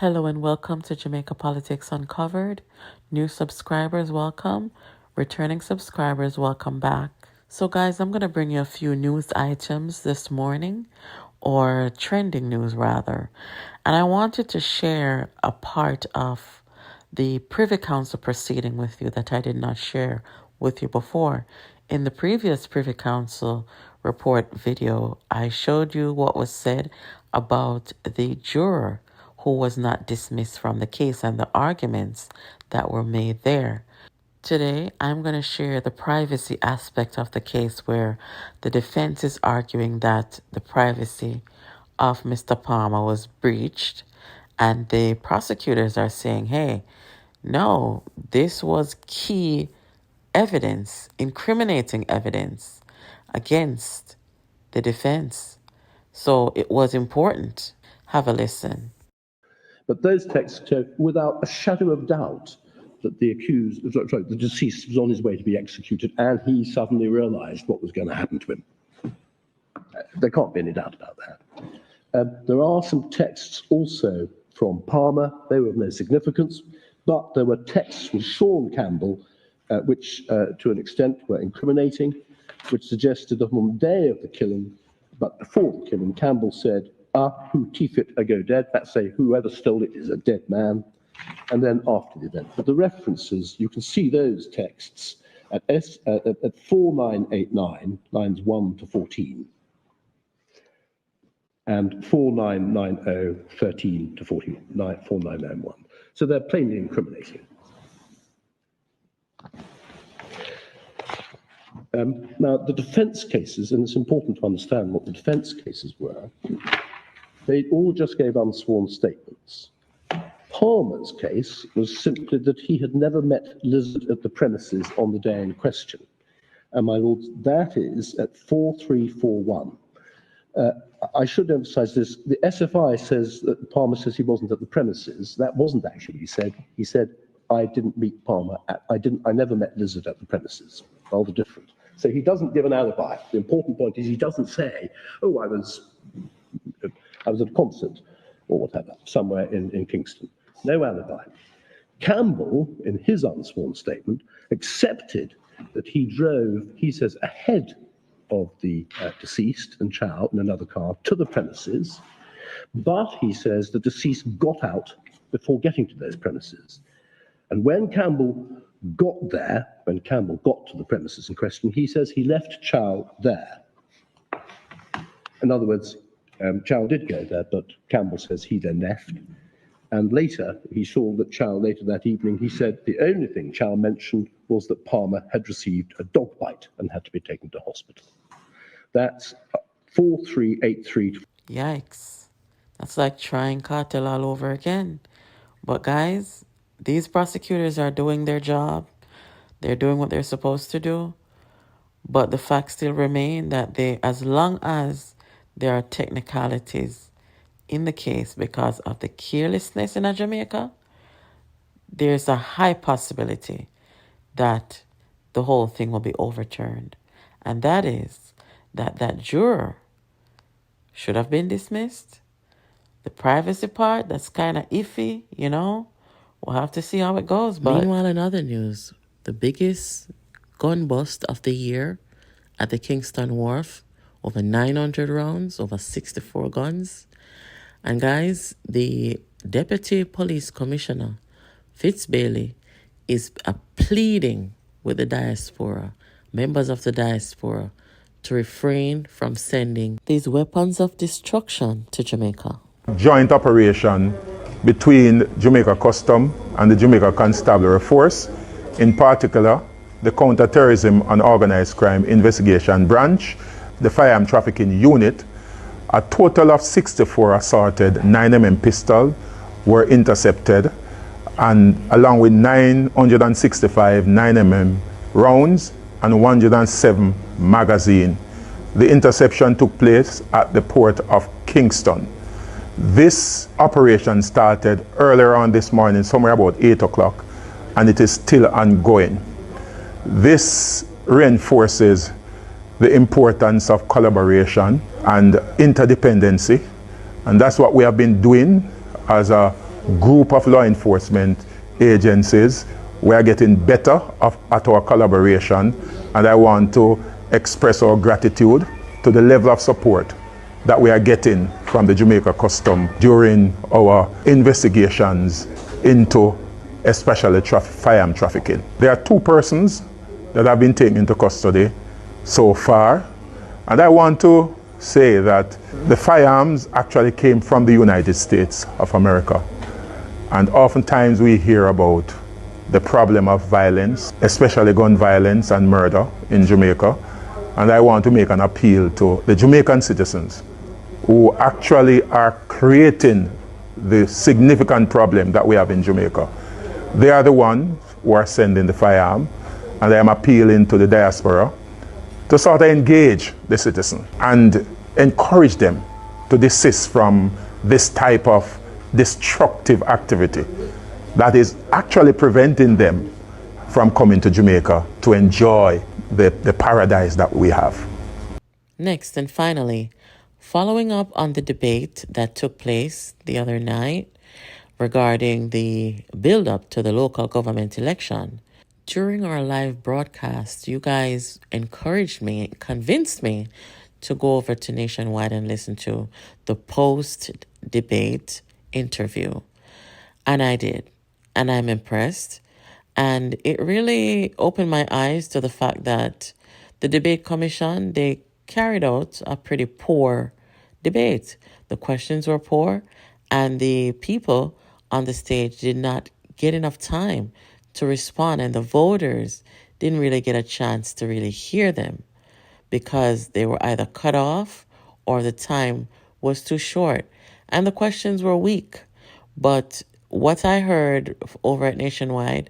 Hello and welcome to Jamaica Politics Uncovered. New subscribers, welcome. Returning subscribers, welcome back. So guys, I'm going to bring you a few news items this morning, or trending news rather. And I wanted to share a part of the Privy Council proceeding with you that I did not share with you before. In the previous Privy Council report video, I showed you what was said about the juror who was not dismissed from the case and the arguments that were made there. Today, I'm going to share the privacy aspect of the case where the defense is arguing that the privacy of Mr. Palmer was breached, and the prosecutors are saying, hey, no, this was key evidence, incriminating evidence against the defense. So it was important. Have a listen. But those texts show without a shadow of doubt that the deceased was on his way to be executed, and he suddenly realized what was going to happen to him. There can't be any doubt about that. There are some texts also from Palmer. They were of no significance, but there were texts from Sean Campbell, which to an extent were incriminating, which suggested that on the day of the killing, but before the killing, Campbell said, who Tifit a go dead, that's say whoever stole it is a dead man, and then after the event. But the references, you can see those texts at 4989, lines 1 to 14, and 4990, 13 to 4991. So they're plainly incriminating. Now, the defense cases, and it's important to understand what the defense cases were, they all just gave unsworn statements. Palmer's case was simply that he had never met Lizard at the premises on the day in question. And my lords, that is at 4341. I should emphasize this. The SFI says that Palmer says he wasn't at the premises. That wasn't actually what he said. He said, I didn't meet Palmer. I never met Lizard at the premises. Rather different. So he doesn't give an alibi. The important point is he doesn't say, oh, I was at a concert or whatever, somewhere in Kingston. No alibi. Campbell, in his unsworn statement, accepted that he drove, he says, ahead of the deceased and Chow in another car to the premises, but he says the deceased got out before getting to those premises. And when Campbell got to the premises in question, he says he left Chow there. In other words, Chow did go there, but Campbell says he then left. And later, he saw that Chow, later that evening, he said the only thing Chow mentioned was that Palmer had received a dog bite and had to be taken to hospital. That's 4383. Yikes. That's like trying cartel all over again. But guys, these prosecutors are doing their job. They're doing what they're supposed to do. But the facts still remain that as long as there are technicalities in the case because of the carelessness in Jamaica, there's a high possibility that the whole thing will be overturned. And that is that juror should have been dismissed. The privacy part, that's kind of iffy, We'll have to see how it goes. But meanwhile, in other news, the biggest gun bust of the year at the Kingston Wharf, over 900 rounds, over 64 guns. And guys, the Deputy Police Commissioner, Fitzbailey, is pleading with the diaspora, members of the diaspora, to refrain from sending these weapons of destruction to Jamaica. Joint operation between Jamaica Custom and the Jamaica Constabulary Force, in particular, the Counter-Terrorism and Organized Crime Investigation Branch, the Firearm Trafficking Unit. A total of 64 assorted 9mm pistols were intercepted, and along with 965 9mm rounds and 107 magazines. The interception took place at the port of Kingston. This operation started earlier on this morning, somewhere about 8 o'clock, and it is still ongoing. This reinforces the importance of collaboration and interdependency, and that's what we have been doing as a group of law enforcement agencies. We are getting better at our collaboration, and I want to express our gratitude to the level of support that we are getting from the Jamaica Custom during our investigations into especially firearm trafficking. There are 2 persons that have been taken into custody so far, and I want to say that the firearms actually came from the United States of America. And oftentimes we hear about the problem of violence, especially gun violence and murder in Jamaica. And I want to make an appeal to the Jamaican citizens who actually are creating the significant problem that we have in Jamaica. They are the ones who are sending the firearm, and I am appealing to the diaspora to sort of engage the citizen and encourage them to desist from this type of destructive activity that is actually preventing them from coming to Jamaica to enjoy the paradise that we have. Next and finally, following up on the debate that took place the other night regarding the build-up to the local government election, during our live broadcast, you guys encouraged me, convinced me to go over to Nationwide and listen to the post-debate interview. And I did. And I'm impressed. And it really opened my eyes to the fact that the debate commission, they carried out a pretty poor debate. The questions were poor, and the people on the stage did not get enough time to respond, and the voters didn't really get a chance to really hear them because they were either cut off or the time was too short and the questions were weak. But what I heard over at Nationwide,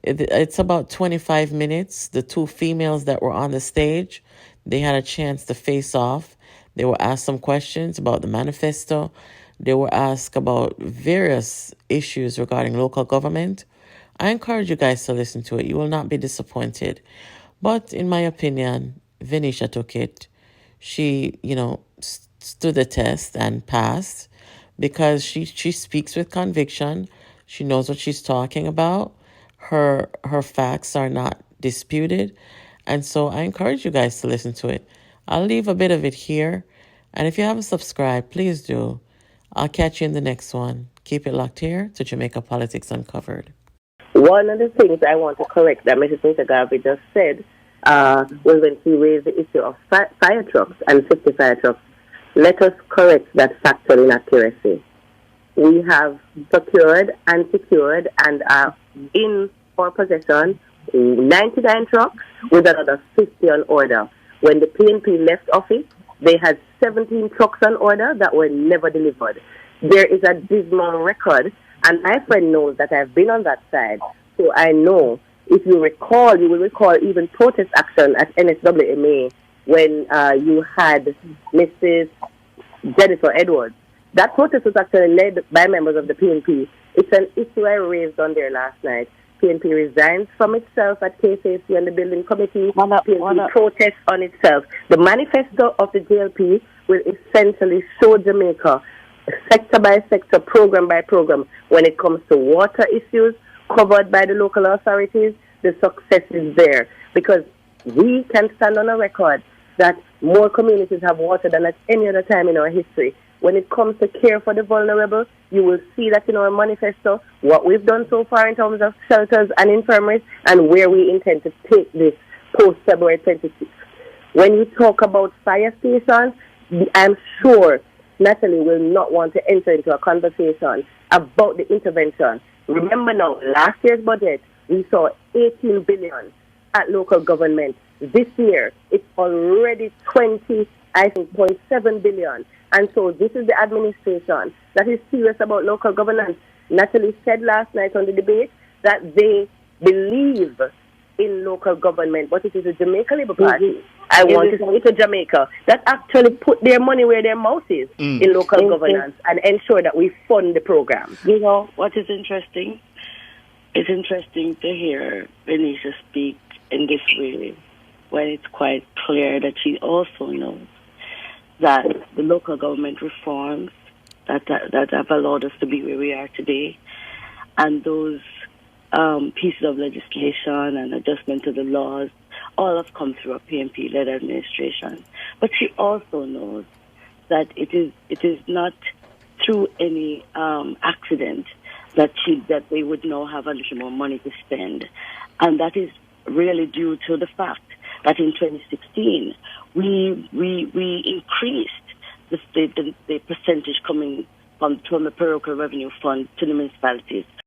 it's about 25 minutes. The 2 females that were on the stage, they had a chance to face off. They were asked some questions about the manifesto. They were asked about various issues regarding local government. I encourage you guys to listen to it. You will not be disappointed. But in my opinion, Venetia took it. She, stood the test and passed because she speaks with conviction. She knows what she's talking about. Her facts are not disputed. And so I encourage you guys to listen to it. I'll leave a bit of it here. And if you haven't subscribed, please do. I'll catch you in the next one. Keep it locked here to Jamaica Politics Uncovered. One of the things I want to correct that Mrs. Mr. Garvey just said was when she raised the issue of fire trucks and 50 fire trucks. Let us correct that factual inaccuracy. We have procured and secured and are in our possession 99 trucks with another 50 on order. When the PNP left office, they had 17 trucks on order that were never delivered. There is a dismal record, and my friend knows that I've been on that side, so I know. If you recall, you will recall even protest action at NSWMA when you had Mrs. Jennifer Edwards. That protest was actually led by members of the PNP. It's an issue I raised on there last night. PNP resigns from itself at KCC and the building committee. PNP protests on itself. The manifesto of the JLP will essentially show Jamaica sector by sector, program by program, when it comes to water issues covered by the local authorities. The success is there because we can stand on a record that more communities have water than at any other time in our history. When it comes to care for the vulnerable, you will see that in our manifesto, what we've done so far in terms of shelters and infirmaries and where we intend to take this post-February 26th. When you talk about fire stations, I'm sure Natalie will not want to enter into a conversation about the intervention. Remember now, last year's budget, we saw 18 billion at local government. This year, it's already 0.7 billion. And so this is the administration that is serious about local governance. Natalie said last night on the debate that they believe in local government, but it is a Jamaica Labour Party. I want to say to Jamaica that actually put their money where their mouth is in local governance and ensure that we fund the program. You know, what is interesting? It's interesting to hear Venetia speak in this way when it's quite clear that she also knows that the local government reforms that have allowed us to be where we are today. And those pieces of legislation and adjustment to the laws all have come through a PNP-led administration. But she also knows that it is not through any accident that they would now have a little more money to spend. And that is really due to the fact that in 2016, we increased the percentage coming from the parochial revenue fund to the municipalities